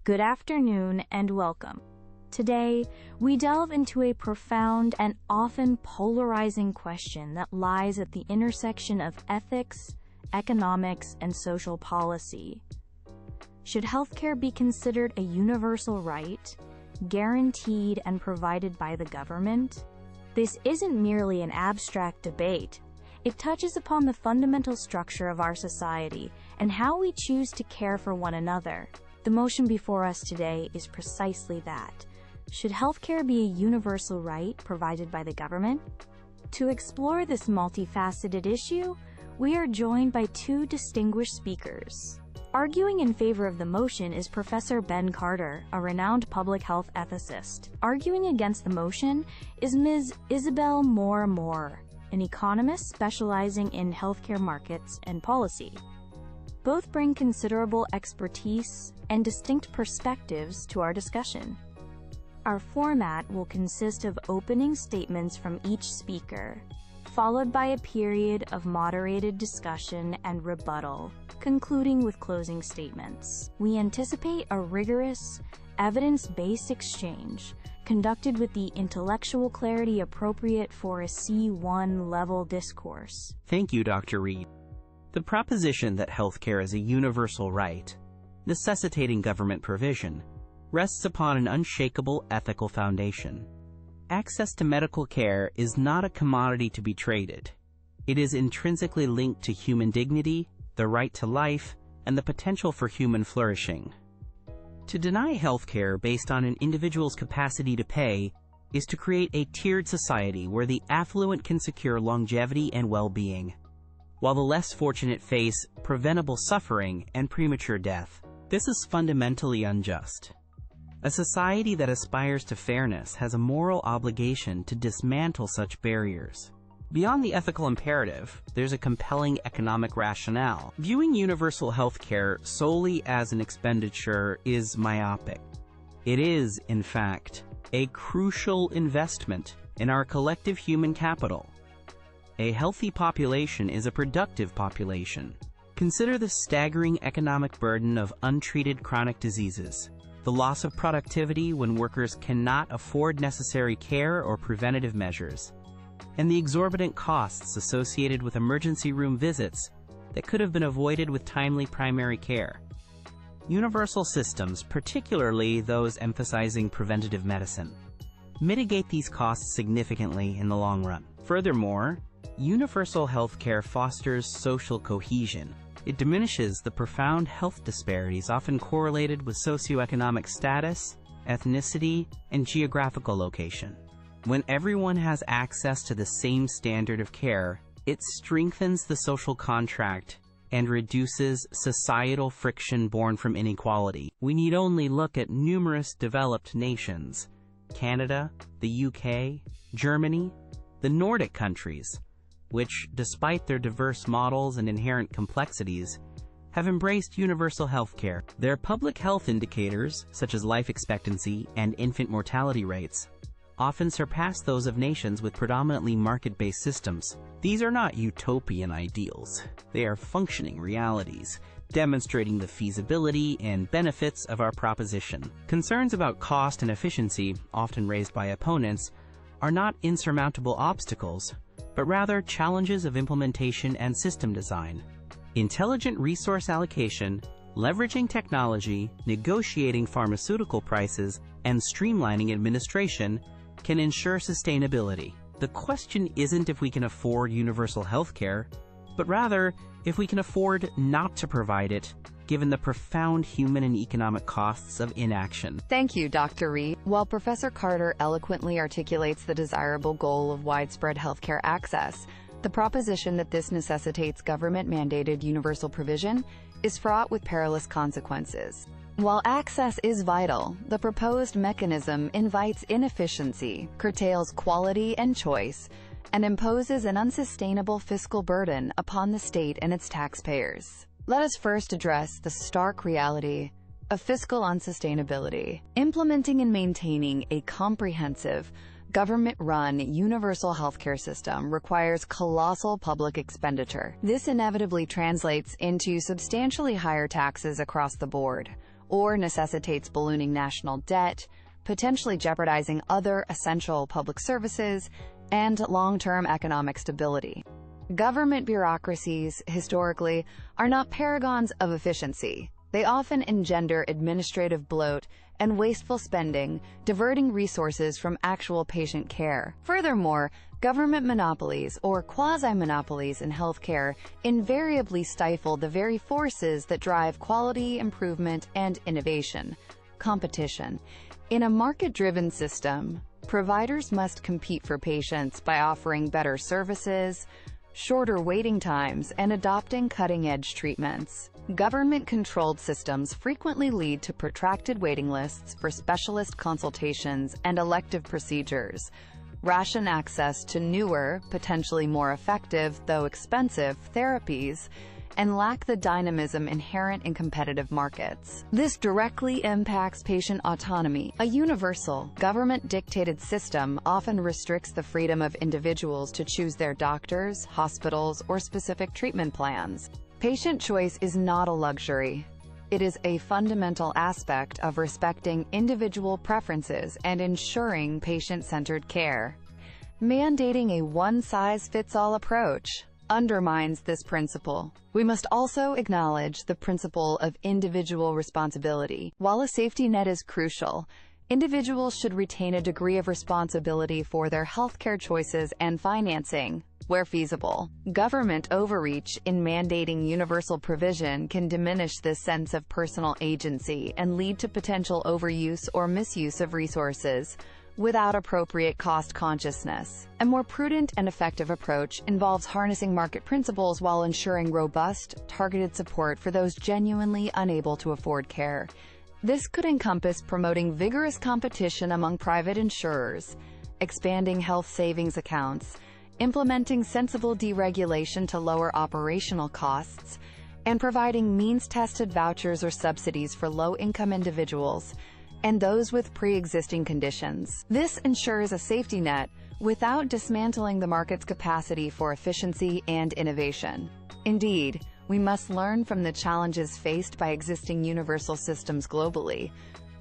Good afternoon and welcome. Today, we delve into a profound and often polarizing question that lies at the intersection of ethics, economics, and social policy. Should healthcare be considered a universal right, guaranteed and provided by the government? This isn't merely an abstract debate. It touches upon the fundamental structure of our society and how we choose to care for one another. The motion before us today is precisely that. Should healthcare be a universal right provided by the government? To explore this multifaceted issue, we are joined by two distinguished speakers. Arguing in favor of the motion is Professor Ben Carter, a renowned public health ethicist. Arguing against the motion is Ms. Isabel Moore, an economist specializing in healthcare markets and policy. Both bring considerable expertise and distinct perspectives to our discussion. Our format will consist of opening statements from each speaker, followed by a period of moderated discussion and rebuttal, concluding with closing statements. We anticipate a rigorous, evidence-based exchange conducted with the intellectual clarity appropriate for a C1 level discourse. Thank you, Dr. Reed. The proposition that healthcare is a universal right, necessitating government provision, rests upon an unshakable ethical foundation. Access to medical care is not a commodity to be traded. It is intrinsically linked to human dignity, the right to life, and the potential for human flourishing. To deny healthcare based on an individual's capacity to pay is to create a tiered society where the affluent can secure longevity and well-being, while the less fortunate face preventable suffering and premature death. This is fundamentally unjust. A society that aspires to fairness has a moral obligation to dismantle such barriers. Beyond the ethical imperative, there's a compelling economic rationale. Viewing universal healthcare solely as an expenditure is myopic. It is, in fact, a crucial investment in our collective human capital. A healthy population is a productive population. Consider the staggering economic burden of untreated chronic diseases, the loss of productivity when workers cannot afford necessary care or preventative measures, and the exorbitant costs associated with emergency room visits that could have been avoided with timely primary care. Universal systems, particularly those emphasizing preventative medicine, mitigate these costs significantly in the long run. Furthermore, universal healthcare fosters social cohesion. It diminishes the profound health disparities often correlated with socioeconomic status, ethnicity, and geographical location. When everyone has access to the same standard of care, it strengthens the social contract and reduces societal friction born from inequality. We need only look at numerous developed nations: Canada, the UK, Germany, the Nordic countries, which, despite their diverse models and inherent complexities, have embraced universal healthcare. Their public health indicators, such as life expectancy and infant mortality rates, often surpass those of nations with predominantly market-based systems. These are not utopian ideals. They are functioning realities, demonstrating the feasibility and benefits of our proposition. Concerns about cost and efficiency, often raised by opponents, are not insurmountable obstacles, but rather challenges of implementation and system design. Intelligent resource allocation, leveraging technology, negotiating pharmaceutical prices, and streamlining administration can ensure sustainability. The question isn't if we can afford universal healthcare, but rather if we can afford not to provide it, given the profound human and economic costs of inaction. Thank you, Dr. Reed. While Professor Carter eloquently articulates the desirable goal of widespread healthcare access, the proposition that this necessitates government-mandated universal provision is fraught with perilous consequences. While access is vital, the proposed mechanism invites inefficiency, curtails quality and choice, and imposes an unsustainable fiscal burden upon the state and its taxpayers. Let us first address the stark reality of fiscal unsustainability. Implementing and maintaining a comprehensive, government-run universal healthcare system requires colossal public expenditure. This inevitably translates into substantially higher taxes across the board, or necessitates ballooning national debt, potentially jeopardizing other essential public services and long-term economic stability. Government bureaucracies, historically, are not paragons of efficiency. They often engender administrative bloat and wasteful spending, diverting resources from actual patient care. Furthermore, government monopolies or quasi-monopolies in healthcare invariably stifle the very forces that drive quality improvement and innovation. Competition. In a market-driven system, providers must compete for patients by offering better services, shorter waiting times, and adopting cutting-edge treatments. Government-controlled systems frequently lead to protracted waiting lists for specialist consultations and elective procedures, ration access to newer, potentially more effective, though expensive, therapies, and lack the dynamism inherent in competitive markets. This directly impacts patient autonomy. A universal, government-dictated system often restricts the freedom of individuals to choose their doctors, hospitals, or specific treatment plans. Patient choice is not a luxury. It is a fundamental aspect of respecting individual preferences and ensuring patient-centered care. Mandating a one-size-fits-all approach undermines this principle. We must also acknowledge the principle of individual responsibility. While a safety net is crucial, individuals should retain a degree of responsibility for their healthcare choices and financing, where feasible. Government overreach in mandating universal provision can diminish this sense of personal agency and lead to potential overuse or misuse of resources without appropriate cost consciousness. A more prudent and effective approach involves harnessing market principles while ensuring robust, targeted support for those genuinely unable to afford care. This could encompass promoting vigorous competition among private insurers, expanding health savings accounts, implementing sensible deregulation to lower operational costs, and providing means-tested vouchers or subsidies for low-income individuals and those with pre-existing conditions. This ensures a safety net without dismantling the market's capacity for efficiency and innovation. Indeed, we must learn from the challenges faced by existing universal systems globally: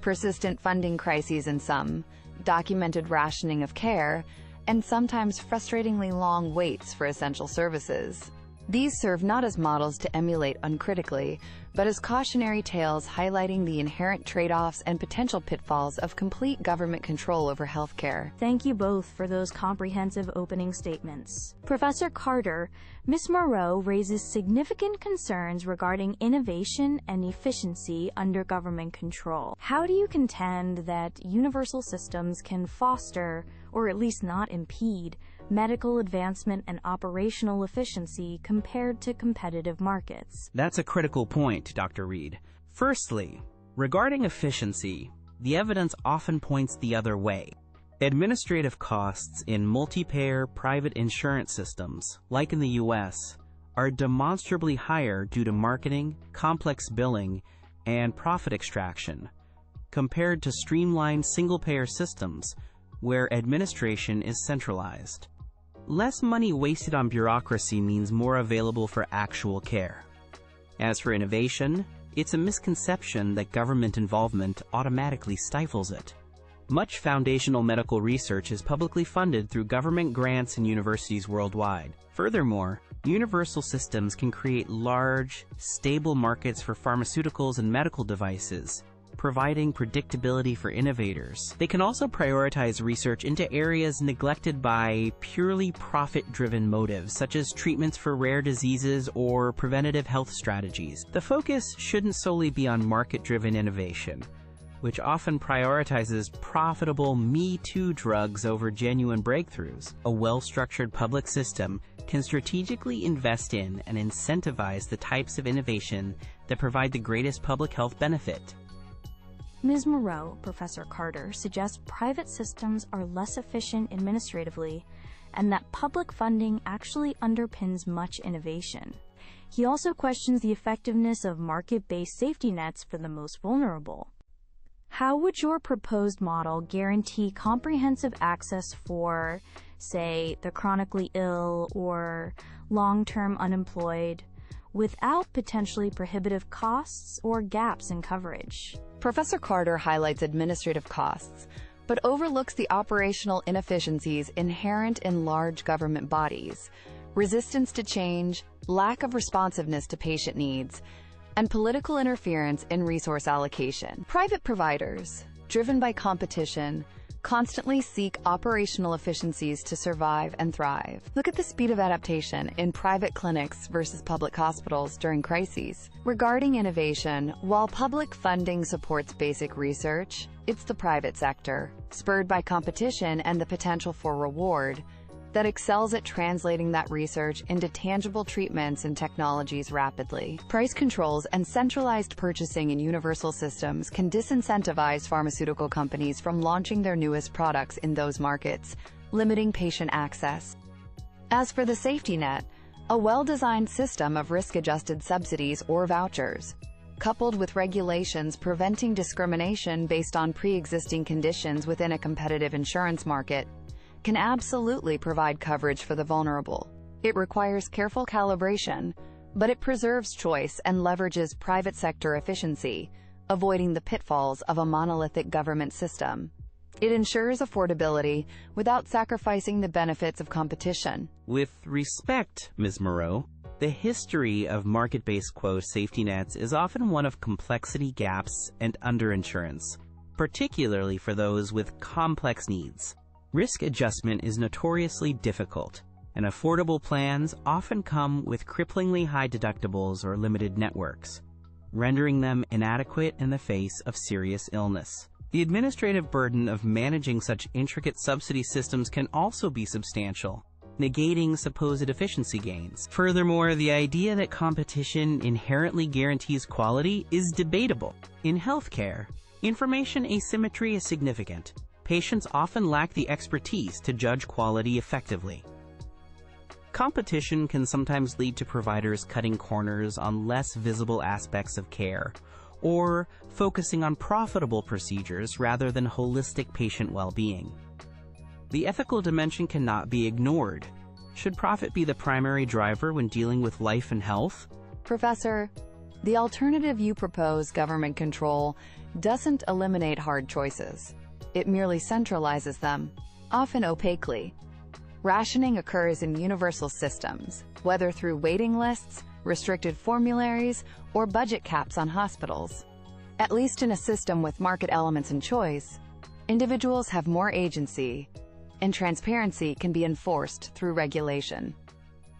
persistent funding crises in some, documented rationing of care, and sometimes frustratingly long waits for essential services. These serve not as models to emulate uncritically, but as cautionary tales highlighting the inherent trade-offs and potential pitfalls of complete government control over healthcare. Thank you both for those comprehensive opening statements. Professor Carter, Ms. Moreau raises significant concerns regarding innovation and efficiency under government control. How do you contend that universal systems can foster, or at least not impede, medical advancement and operational efficiency compared to competitive markets? That's a critical point, Dr. Reed. Firstly, regarding efficiency, the evidence often points the other way. Administrative costs in multi-payer private insurance systems, like in the U.S., are demonstrably higher due to marketing, complex billing, and profit extraction, compared to streamlined single-payer systems where administration is centralized. Less money wasted on bureaucracy means more available for actual care. As for innovation, it's a misconception that government involvement automatically stifles it. Much foundational medical research is publicly funded through government grants in universities worldwide. Furthermore, universal systems can create large, stable markets for pharmaceuticals and medical devices, providing predictability for innovators. They can also prioritize research into areas neglected by purely profit-driven motives, such as treatments for rare diseases or preventative health strategies. The focus shouldn't solely be on market-driven innovation, which often prioritizes profitable Me Too drugs over genuine breakthroughs. A well-structured public system can strategically invest in and incentivize the types of innovation that provide the greatest public health benefit. Ms. Moreau, Professor Carter, suggests private systems are less efficient administratively and that public funding actually underpins much innovation. He also questions the effectiveness of market-based safety nets for the most vulnerable. How would your proposed model guarantee comprehensive access for, say, the chronically ill or long-term unemployed, without potentially prohibitive costs or gaps in coverage. Professor Carter highlights administrative costs, but overlooks the operational inefficiencies inherent in large government bodies, resistance to change, lack of responsiveness to patient needs, and political interference in resource allocation. Private providers, driven by competition, constantly seek operational efficiencies to survive and thrive. Look at the speed of adaptation in private clinics versus public hospitals during crises. Regarding innovation, while public funding supports basic research, it's the private sector, spurred by competition and the potential for reward, that excels at translating that research into tangible treatments and technologies rapidly. Price controls and centralized purchasing in universal systems can disincentivize pharmaceutical companies from launching their newest products in those markets, limiting patient access. As for the safety net, a well-designed system of risk-adjusted subsidies or vouchers, coupled with regulations preventing discrimination based on pre-existing conditions within a competitive insurance market, can absolutely provide coverage for the vulnerable. It requires careful calibration, but it preserves choice and leverages private sector efficiency, avoiding the pitfalls of a monolithic government system. It ensures affordability without sacrificing the benefits of competition. With respect, Ms. Moreau, the history of market-based safety nets is often one of complexity, gaps, and underinsurance, particularly for those with complex needs. Risk adjustment is notoriously difficult, and affordable plans often come with cripplingly high deductibles or limited networks, rendering them inadequate in the face of serious illness. The administrative burden of managing such intricate subsidy systems can also be substantial, negating supposed efficiency gains. Furthermore, the idea that competition inherently guarantees quality is debatable. In healthcare, information asymmetry is significant. Patients often lack the expertise to judge quality effectively. Competition can sometimes lead to providers cutting corners on less visible aspects of care, or focusing on profitable procedures rather than holistic patient well-being. The ethical dimension cannot be ignored. Should profit be the primary driver when dealing with life and health? Professor, the alternative you propose, government control, doesn't eliminate hard choices. It merely centralizes them, often opaquely. Rationing occurs in universal systems, whether through waiting lists, restricted formularies, or budget caps on hospitals. At least in a system with market elements and choice, individuals have more agency, and transparency can be enforced through regulation.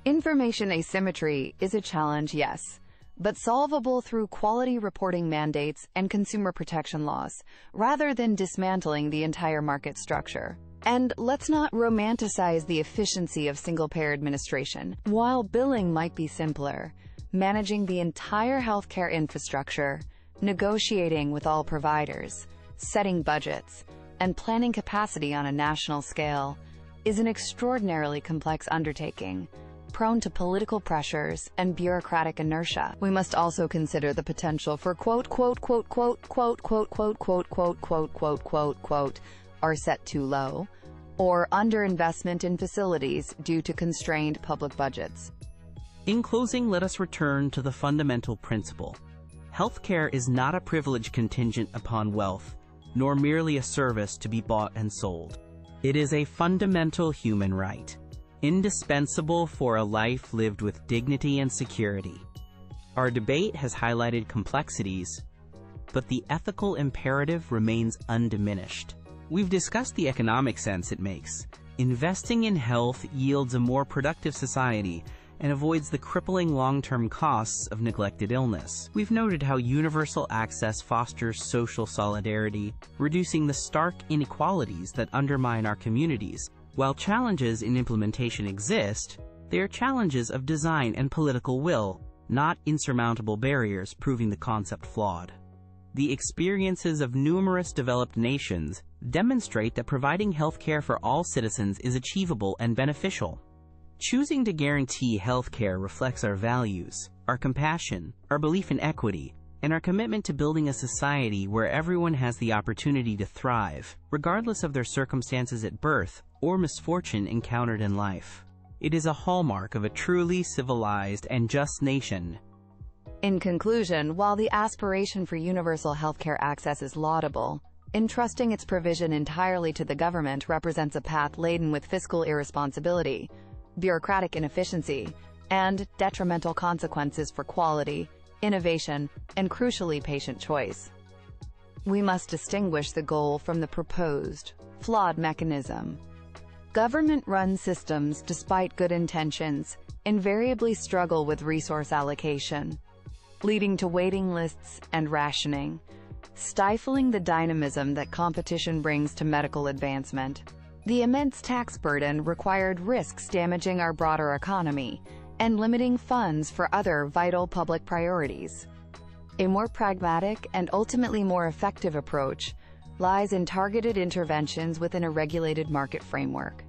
Information asymmetry is a challenge, yes, but solvable through quality reporting mandates and consumer protection laws, rather than dismantling the entire market structure. And let's not romanticize the efficiency of single-payer administration. While billing might be simpler, managing the entire healthcare infrastructure, negotiating with all providers, setting budgets, and planning capacity on a national scale is an extraordinarily complex undertaking, prone to political pressures and bureaucratic inertia. We must also consider the potential for are set too low, or underinvestment in facilities due to constrained public budgets. In closing, let us return to the fundamental principle. Healthcare is not a privilege contingent upon wealth, nor merely a service to be bought and sold. It is a fundamental human right, indispensable for a life lived with dignity and security. Our debate has highlighted complexities, but the ethical imperative remains undiminished. We've discussed the economic sense it makes. Investing in health yields a more productive society and avoids the crippling long-term costs of neglected illness. We've noted how universal access fosters social solidarity, reducing the stark inequalities that undermine our communities. While challenges in implementation exist, they are challenges of design and political will, not insurmountable barriers proving the concept flawed. The experiences of numerous developed nations demonstrate that providing healthcare for all citizens is achievable and beneficial. Choosing to guarantee healthcare reflects our values, our compassion, our belief in equity, and our commitment to building a society where everyone has the opportunity to thrive, regardless of their circumstances at birth or misfortune encountered in life. It is a hallmark of a truly civilized and just nation. In conclusion, while the aspiration for universal healthcare access is laudable, entrusting its provision entirely to the government represents a path laden with fiscal irresponsibility, bureaucratic inefficiency, and detrimental consequences for quality, innovation, and crucially patient choice. We must distinguish the goal from the proposed, flawed mechanism. Government-run systems, despite good intentions, invariably struggle with resource allocation, leading to waiting lists and rationing, stifling the dynamism that competition brings to medical advancement. The immense tax burden required risks damaging our broader economy and limiting funds for other vital public priorities. A more pragmatic and ultimately more effective approach lies in targeted interventions within a regulated market framework,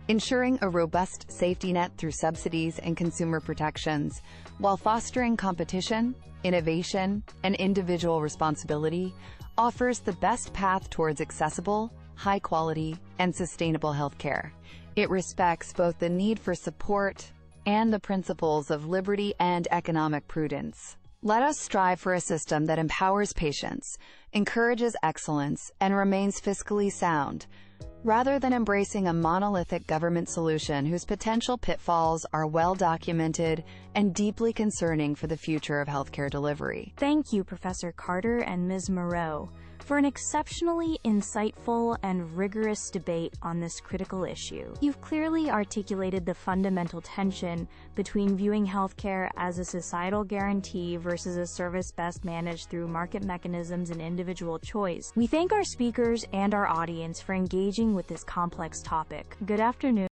ensuring a robust safety net through subsidies and consumer protections, while fostering competition, innovation, and individual responsibility, offers the best path towards accessible, high-quality, and sustainable healthcare. It respects both the need for support and the principles of liberty and economic prudence. Let us strive for a system that empowers patients, encourages excellence, and remains fiscally sound, rather than embracing a monolithic government solution whose potential pitfalls are well documented and deeply concerning for the future of healthcare delivery. Thank you, Professor Carter and Ms. Moreau, for an exceptionally insightful and rigorous debate on this critical issue. You've clearly articulated the fundamental tension between viewing healthcare as a societal guarantee versus a service best managed through market mechanisms and individual choice. We thank our speakers and our audience for engaging with this complex topic. Good afternoon.